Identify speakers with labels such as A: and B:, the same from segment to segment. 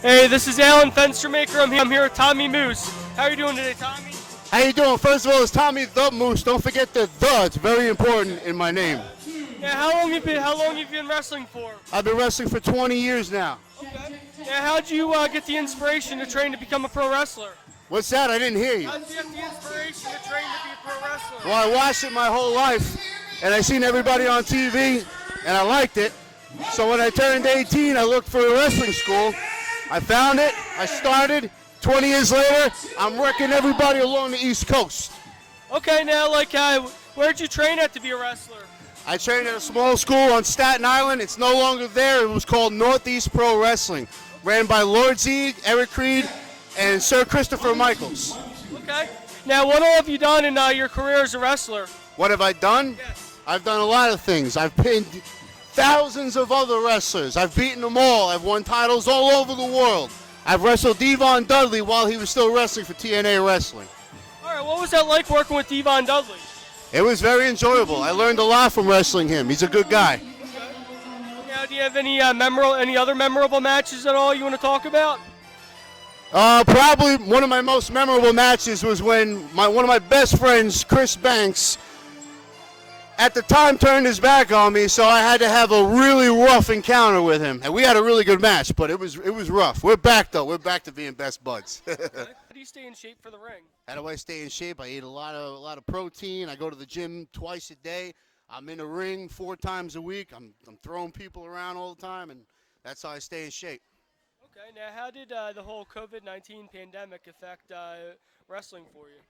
A: Hey, this is Alan Fenstermaker. I'm here with Tommy Moose. How are you doing today, Tommy?
B: How you doing? First of all, it's Tommy the Moose. Don't forget the "the." It's very important in my name.
A: Yeah, how long have you been wrestling for?
B: I've been wrestling for 20 years now.
A: Okay. Yeah, how'd you get the inspiration to train to become a pro wrestler?
B: What's that? I didn't hear you.
A: How'd you get the inspiration to train to be a pro wrestler?
B: Well, I watched it my whole life, and I seen everybody on TV, and I liked it. So when I turned 18, I looked for a wrestling school. I found it. I started. 20 years later, I'm wrecking everybody along the East Coast.
A: Okay, now, where'd you train at to be a wrestler?
B: I trained at a small school on Staten Island. It's no longer there. It was called Northeast Pro Wrestling, ran by Lord Zeeg, Eric Creed, and Sir Christopher Michaels.
A: Okay. Now, what all have you done in your career as a wrestler?
B: What have I done?
A: Yes.
B: I've done a lot of things. I've pinned thousands of other wrestlers. I've beaten them all. I've won titles all over the world. I've wrestled D Von Dudley while he was still wrestling for TNA Wrestling.
A: All right, what was that like working with D Von Dudley?
B: It was very enjoyable. I learned a lot from wrestling him. He's a good guy.
A: Okay. Now, do you have any other memorable matches at all you want to talk about?
B: Probably one of my most memorable matches was when one of my best friends, Chris Banks, at the time turned his back on me, so I had to have a really rough encounter with him. And we had a really good match, but it was rough. We're back, though. We're back to being best buds.
A: Okay. How do you stay in shape for the ring?
B: How do I stay in shape? I eat a lot of protein. I go to the gym twice a day. I'm in the ring 4 times a week. I'm throwing people around all the time, and that's how I stay in shape.
A: Okay, now how did the whole COVID-19 pandemic affect wrestling for you?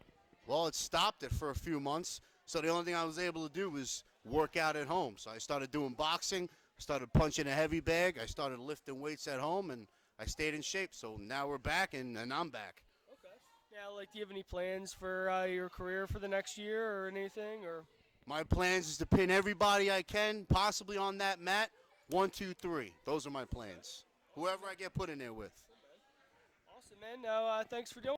B: Well, it stopped it for a few months, so the only thing I was able to do was work out at home. So I started doing boxing, started punching a heavy bag, I started lifting weights at home, and I stayed in shape. So now we're back, and I'm back.
A: Okay. Now, do you have any plans for your career for the next year or anything? Or
B: My plans is to pin everybody I can, possibly on that mat. 1, 2, 3. Those are my plans. Whoever I get put in there with.
A: awesome, man. Now, thanks for doing